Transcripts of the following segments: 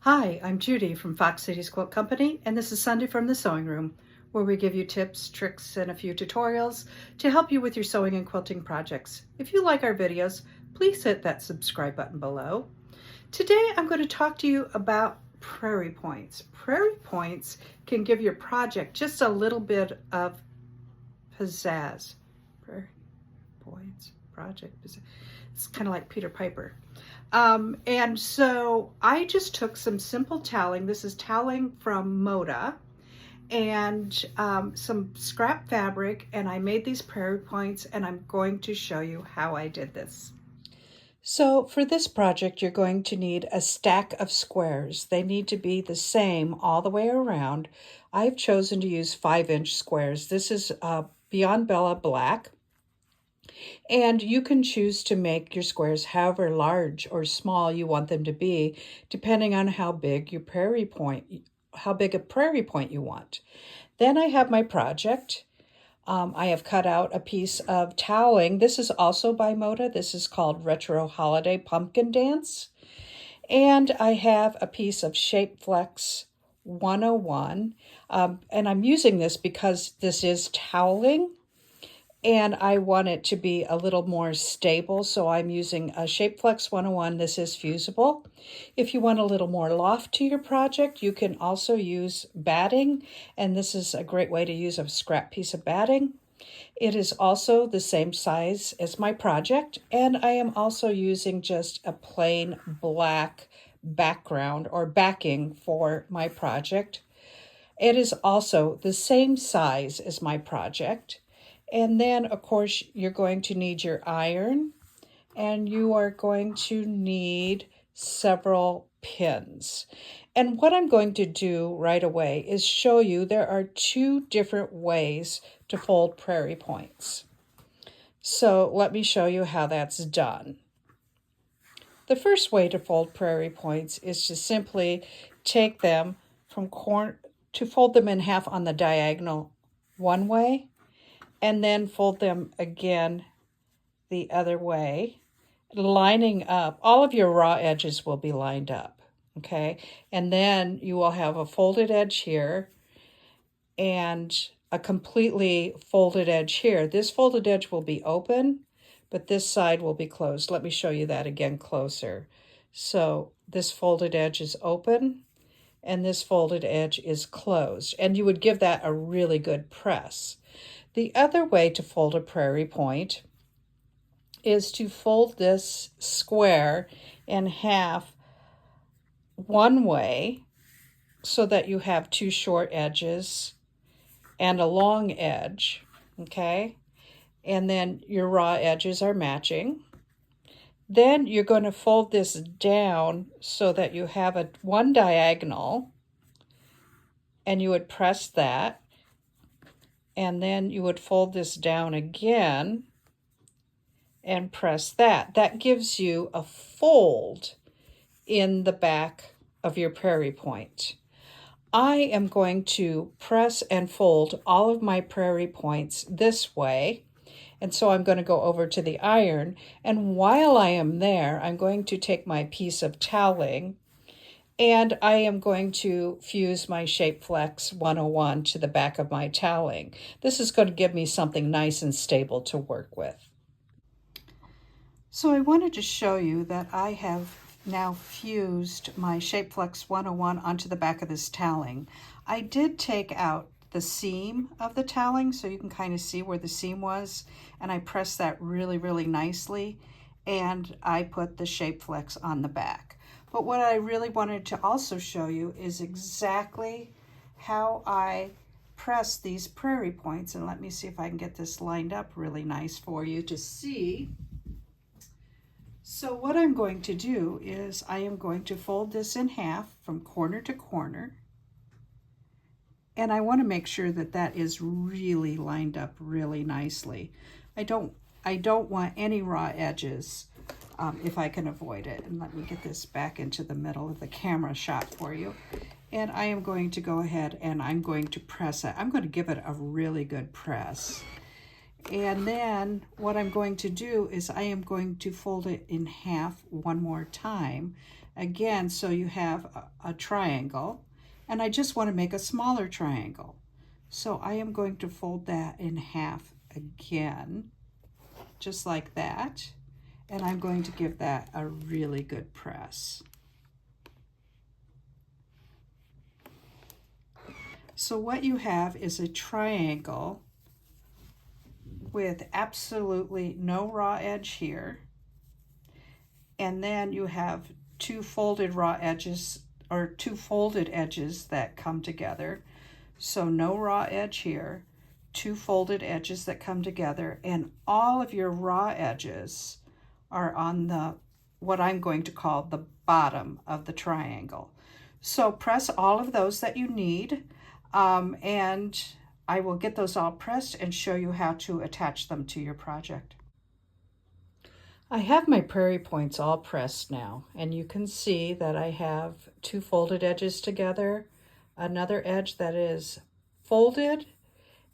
Hi, I'm Judy from Fox Cities Quilt Company, and this is Sunday from the Sewing Room, where we give you tips, tricks, and a few tutorials to help you with your sewing and quilting projects. If you like our videos, please hit that subscribe button below. Today, I'm going to talk to you about Prairie Points. Prairie Points can give your project just a little bit of pizzazz. Prairie Points project. It's kind of like Peter Piper. And so I just took some simple toweling. This is toweling from Moda, and some scrap fabric, and I made these Prairie Points, and I'm going to show you how I did this. So for this project, you're going to need a stack of squares. They need to be the same all the way around. I've chosen to use 5-inch squares. This is Beyond Bella Black. And you can choose to make your squares however large or small you want them to be, depending on how big a prairie point you want. Then I have my project. I have cut out a piece of toweling. This is also by Moda. This is called Retro Holiday Pumpkin Dance. And I have a piece of Shape Flex 101. And I'm using this because this is toweling, and I want it to be a little more stable, so I'm using a Shape Flex 101. This is fusible. If you want a little more loft to your project, you can also use batting, and this is a great way to use a scrap piece of batting. It is also the same size as my project, and I am also using just a plain black background or backing for my project. It is also the same size as my project. And then, of course, you're going to need your iron, and you are going to need several pins. And what I'm going to do right away is show you there are 2 different ways to fold Prairie Points. So let me show you how that's done. The first way to fold Prairie Points is to simply take them from to fold them in half on the diagonal one way, and then fold them again the other way, lining up. All of your raw edges will be lined up, okay? And then you will have a folded edge here and a completely folded edge here. This folded edge will be open, but this side will be closed. Let me show you that again closer. So this folded edge is open, and this folded edge is closed, and you would give that a really good press. The other way to fold a Prairie Point is to fold this square in half one way so that you have 2 short edges and a long edge, okay? And then your raw edges are matching. Then you're going to fold this down so that you have one diagonal, and you would press that. And then you would fold this down again and press that. That gives you a fold in the back of your Prairie Point. I am going to press and fold all of my Prairie Points this way. And so I'm going to go over to the iron. And while I am there, I'm going to take my piece of toweling, and I am going to fuse my Shape Flex 101 to the back of my toweling. This is going to give me something nice and stable to work with. So I wanted to show you that I have now fused my Shape Flex 101 onto the back of this toweling. I did take out the seam of the toweling so you can kind of see where the seam was, and I pressed that really, really nicely, and I put the Shape Flex on the back. But what I really wanted to also show you is exactly how I press these Prairie Points. And let me see if I can get this lined up really nice for you to see. So what I'm going to do is I am going to fold this in half from corner to corner. And I want to make sure that that is really lined up really nicely. I don't want any raw edges if I can avoid it. And let me get this back into the middle of the camera shot for you. And I am going to go ahead and I'm going to press it. I'm going to give it a really good press. And then what I'm going to do is I am going to fold it in half one more time. Again, so you have a triangle. And I just want to make a smaller triangle. So I am going to fold that in half again, just like that. And I'm going to give that a really good press. So what you have is a triangle with absolutely no raw edge here. And then you have two folded raw edges, or two folded edges that come together. So no raw edge here, two folded edges that come together, and all of your raw edges are on the, what I'm going to call the bottom of the triangle. So press all of those that you need, and I will get those all pressed and show you how to attach them to your project. I have my Prairie Points all pressed now, and you can see that I have two folded edges together, another edge that is folded,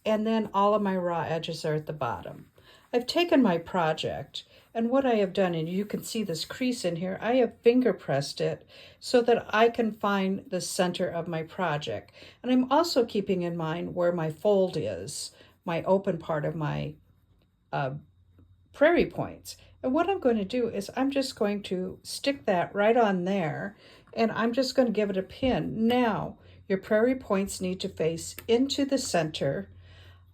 and then all of my raw edges are at the bottom. I've taken my project, and what I have done, and you can see this crease in here, I have finger pressed it so that I can find the center of my project. And I'm also keeping in mind where my fold is, my open part of my Prairie Points. And what I'm going to do is I'm just going to stick that right on there, and I'm just going to give it a pin. Now, your Prairie Points need to face into the center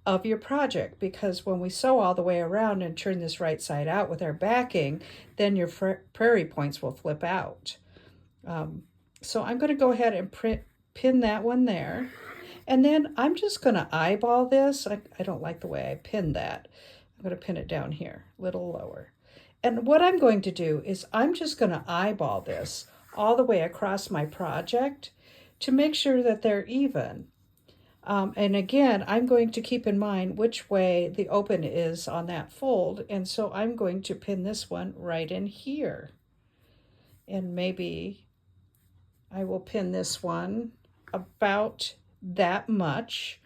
of your project, because when we sew all the way around and turn this right side out with our backing, then your Prairie Points will flip out. So I'm going to go ahead and pin that one there. And then I'm just going to eyeball this. I don't like the way I pinned that. I'm going to pin it down here, a little lower. And what I'm going to do is I'm just going to eyeball this all the way across my project to make sure that they're even. And again, I'm going to keep in mind which way the open is on that fold. And so I'm going to pin this one right in here. And maybe I will pin this one about that much.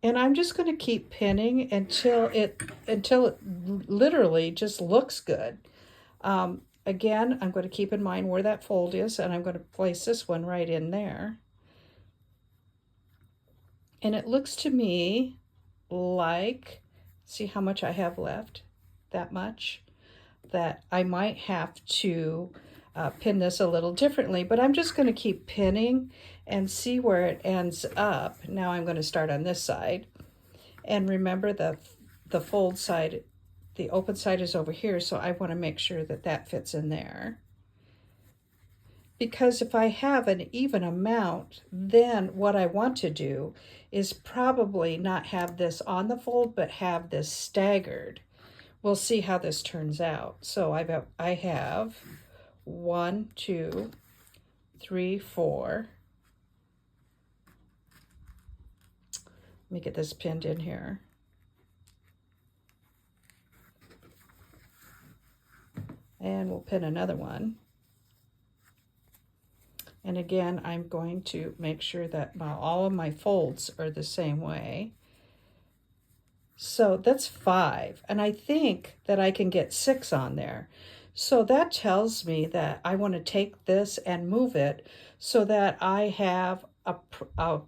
And I'm just going to keep pinning until it literally just looks good. Again, I'm going to keep in mind where that fold is, and I'm going to place this one right in there. And it looks to me like, see how much I have left? That much. That I might have to pin this a little differently, but I'm just going to keep pinning and see where it ends up. Now I'm going to start on this side. And remember the fold side, the open side is over here, so I want to make sure that that fits in there. Because if I have an even amount, then what I want to do is probably not have this on the fold, but have this staggered. We'll see how this turns out. So I have 1, 2, 3, 4. Let me get this pinned in here. And we'll pin another one. And again, I'm going to make sure that all of my folds are the same way. So that's 5. And I think that I can get 6 on there. So that tells me that I want to take this and move it so that I have a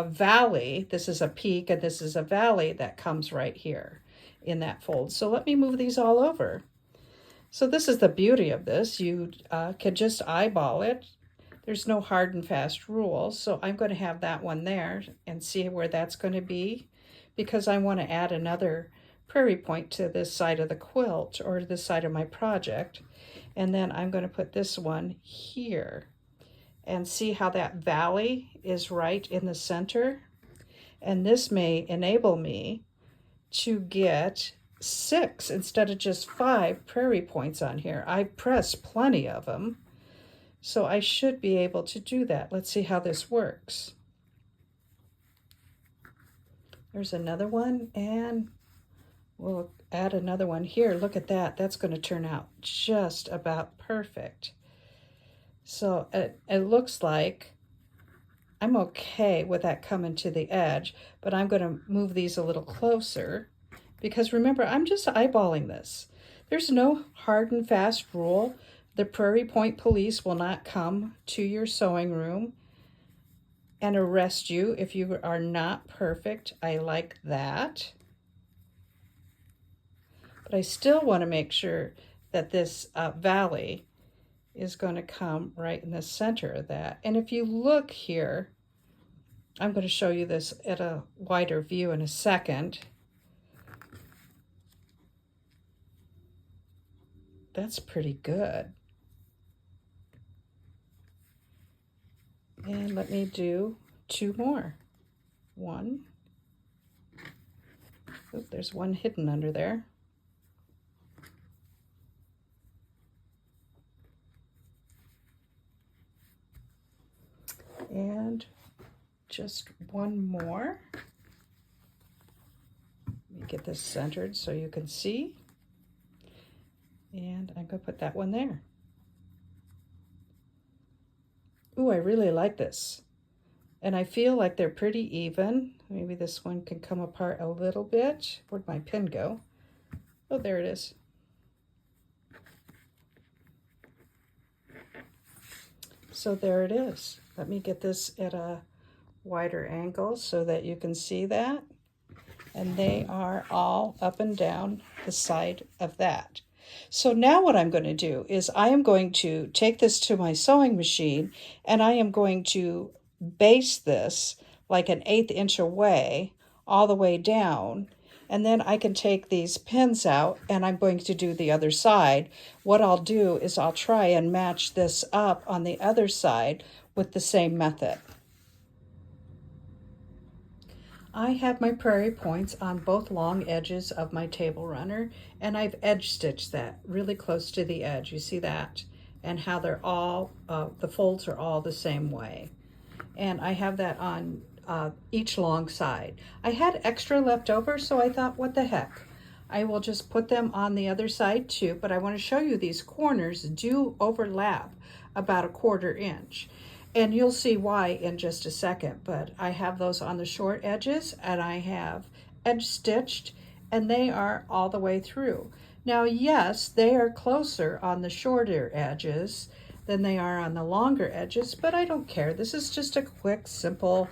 valley. This is a peak and this is a valley that comes right here in that fold. So let me move these all over. So this is the beauty of this. You can just eyeball it. There's no hard and fast rule. So I'm going to have that one there and see where that's going to be, because I want to add another Prairie Point to this side of the quilt or this side of my project. And then I'm going to put this one here and see how that valley is right in the center. And this may enable me to get 6 instead of just 5 Prairie Points on here. I pressed plenty of them, so I should be able to do that. Let's see how this works. There's another one, and we'll add another one here. Look at that. That's going to turn out just about perfect. So it looks like I'm okay with that coming to the edge, but I'm going to move these a little closer because remember, I'm just eyeballing this. There's no hard and fast rule. The Prairie Point police will not come to your sewing room and arrest you if you are not perfect. I like that. But I still want to make sure that this valley is going to come right in the center of that. And if you look here, I'm going to show you this at a wider view in a second. That's pretty good. And let me do 2 more. 1. Oh, there's one hidden under there. And just 1 more. Let me get this centered so you can see. And I'm going to put that one there. Ooh, I really like this. And I feel like they're pretty even. Maybe this one can come apart a little bit. Where'd my pin go? Oh, there it is. So there it is. Let me get this at a wider angle so that you can see that. And they are all up and down the side of that. So now what I'm going to do is I am going to take this to my sewing machine and I am going to base this like an 1/8 inch away all the way down. And then I can take these pins out and I'm going to do the other side. What I'll do is I'll try and match this up on the other side with the same method. I have my Prairie Points on both long edges of my table runner, and I've edge stitched that really close to the edge. You see that? And how they're all, the folds are all the same way. And I have that on each long side. I had extra left over, so I thought, what the heck? I will just put them on the other side too, but I want to show you these corners do overlap about 1/4 inch. And you'll see why in just a second, but I have those on the short edges and I have edge stitched and they are all the way through. Now, yes, they are closer on the shorter edges than they are on the longer edges, but I don't care. This is just a quick, simple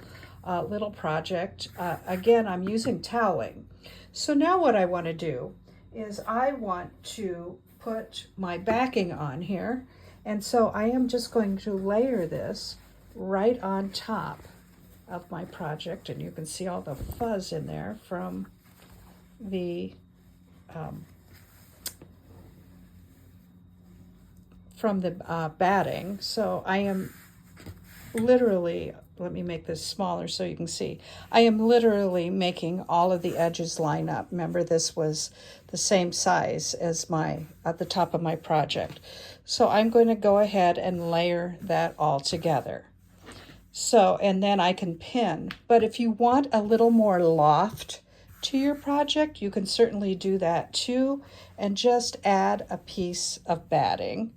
little project. Again, I'm using toweling. So now what I want to do is I want to put my backing on here. And so I am just going to layer this right on top of my project. And you can see all the fuzz in there from the batting. So I am literally, let me make this smaller so you can see. I am literally making all of the edges line up. Remember, this was the same size as at the top of my project. So I'm going to go ahead and layer that all together. So, and then I can pin. But if you want a little more loft to your project, you can certainly do that too. And just add a piece of batting,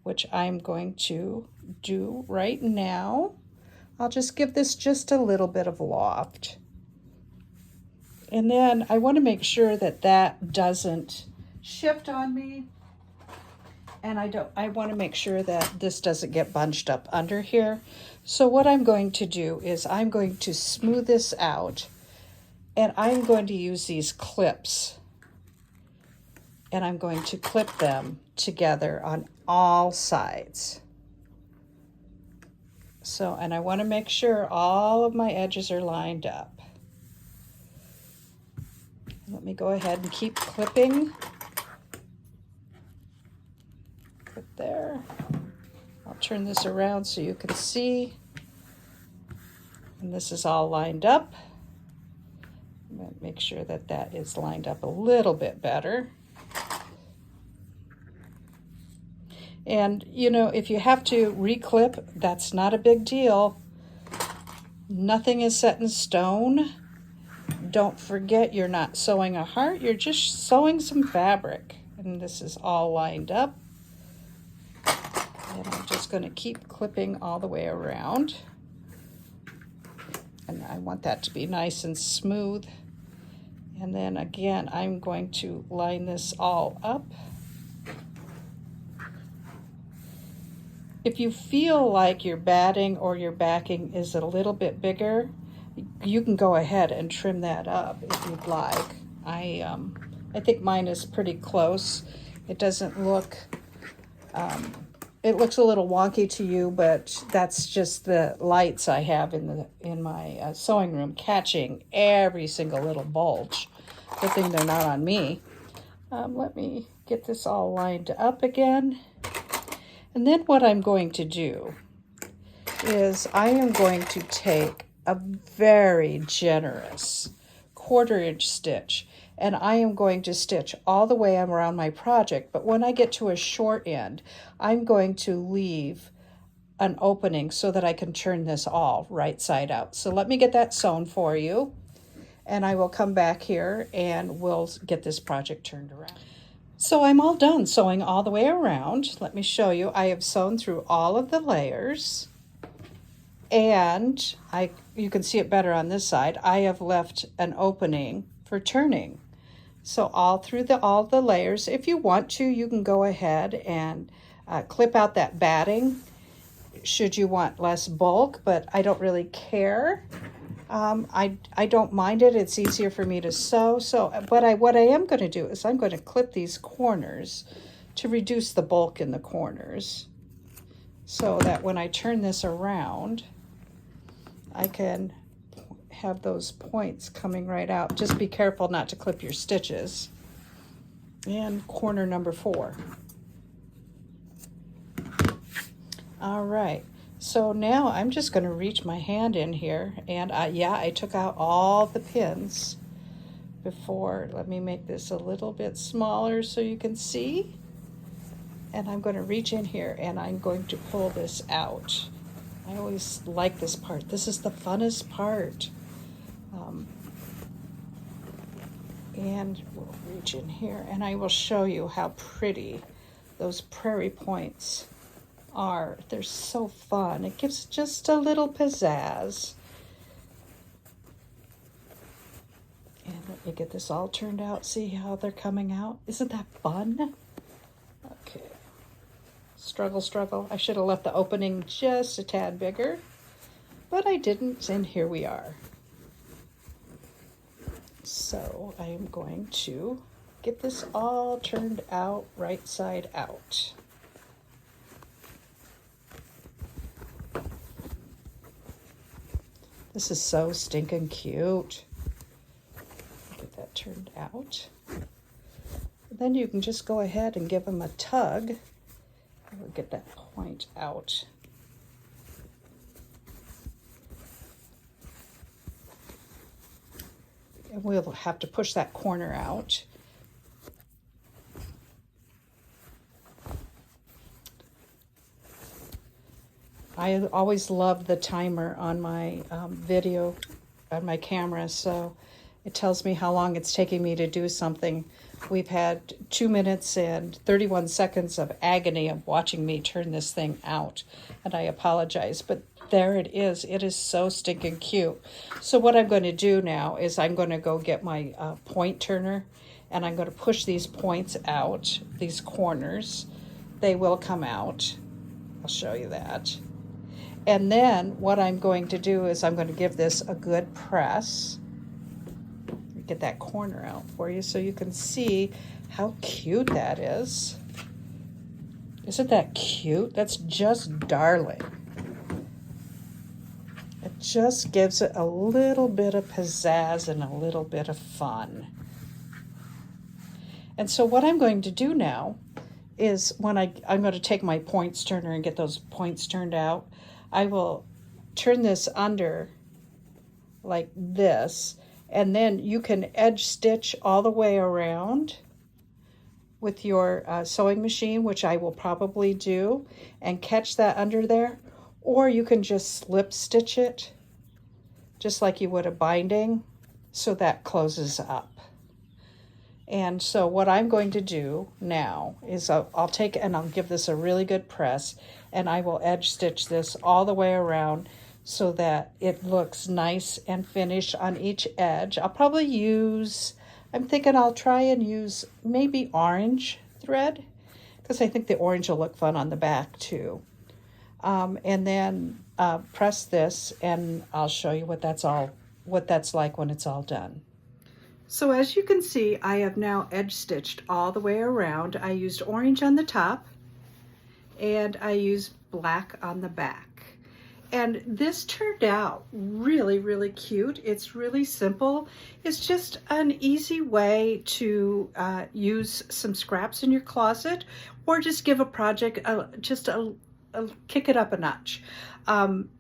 which I'm going to do right now. I'll just give this just a little bit of loft. And then I want to make sure that that doesn't shift on me. And I want to make sure that this doesn't get bunched up under here. So what I'm going to do is I'm going to smooth this out and I'm going to use these clips and I'm going to clip them together on all sides. So, and I want to make sure all of my edges are lined up. Let me go ahead and keep clipping. Put there. I'll turn this around so you can see. And this is all lined up. I'm going to make sure that that is lined up a little bit better. And, you know, if you have to reclip, that's not a big deal. Nothing is set in stone. Don't forget, you're not sewing a heart, you're just sewing some fabric. And this is all lined up. And I'm just going to keep clipping all the way around. I want that to be nice and smooth. And then again, I'm going to line this all up. If you feel like your batting or your backing is a little bit bigger, you can go ahead and trim that up if you'd like. I think mine is pretty close. It doesn't look, it looks a little wonky to you, but that's just the lights I have in my sewing room catching every single little bulge. Good thing they're not on me. Let me get this all lined up again. And then what I'm going to do is I am going to take a very generous 1/4 inch stitch, and I am going to stitch all the way around my project. But when I get to a short end, I'm going to leave an opening so that I can turn this all right side out. So let me get that sewn for you, and I will come back here and we'll get this project turned around. So I'm all done sewing all the way around. Let me show you. I have sewn through all of the layers, and you can see it better on this side. I have left an opening for turning. So all through all the layers. If you want to, you can go ahead and clip out that batting should you want less bulk, but I don't really care. I don't mind it. It's easier for me to sew. What I am going to do is I'm going to clip these corners to reduce the bulk in the corners, so that when I turn this around, I can have those points coming right out. Just be careful not to clip your stitches. And corner number 4. All right. So now I'm just going to reach my hand in here, and yeah, I took out all the pins before. Let me make this a little bit smaller so you can see. And I'm going to reach in here and I'm going to pull this out. I always like this part. This is the funnest part. And we'll reach in here and I will show you how pretty those Prairie Points are. They're so fun. It gives just a little pizzazz. And let me get this all turned out. See how they're coming out? Isn't that fun? Okay. Struggle, struggle. I should have left the opening just a tad bigger, but I didn't, and here we are. So I am going to get this all turned out right side out. This is so stinking cute. Get that turned out. Then you can just go ahead and give them a tug. We'll get that point out. And we'll have to push that corner out. I always love the timer on my video, on my camera, so it tells me how long it's taking me to do something. We've had 2 minutes and 31 seconds of agony of watching me turn this thing out, and I apologize, but there it is. It is so stinking cute. So what I'm going to do now is I'm going to go get my point turner, and I'm going to push these points out, these corners. They will come out. I'll show you that. And then what I'm going to do is I'm going to give this a good press. Get that corner out for you so you can see how cute that is. Isn't that cute? That's just darling. It just gives it a little bit of pizzazz and a little bit of fun. And so what I'm going to do now is when I'm going to take my points turner and get those points turned out, I will turn this under like this, and then you can edge stitch all the way around with your sewing machine, which I will probably do, and catch that under there. Or you can just slip stitch it, just like you would a binding, so that closes up. And so what I'm going to do now is I'll take and I'll give this a really good press, and I will edge stitch this all the way around so that it looks nice and finished on each edge. I'll probably use, I'm thinking I'll try and use maybe orange thread, because I think the orange will look fun on the back too. And then press this, and I'll show you what that's like when it's all done. So as you can see, I have now edge stitched all the way around. I used orange on the top and I used black on the back. And this turned out really, really cute. It's really simple. It's just an easy way to use some scraps in your closet, or just give a project kick it up a notch.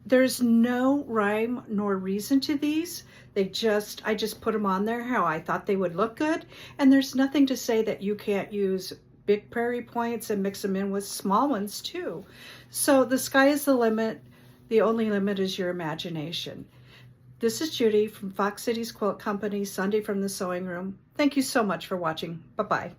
There's no rhyme nor reason to these. I just put them on there how I thought they would look good. And there's nothing to say that you can't use big Prairie Points and mix them in with small ones too. So the sky is the limit. The only limit is your imagination. This is Judy from Fox Cities Quilt Company, Sunday from the Sewing Room. Thank you so much for watching. Bye-bye.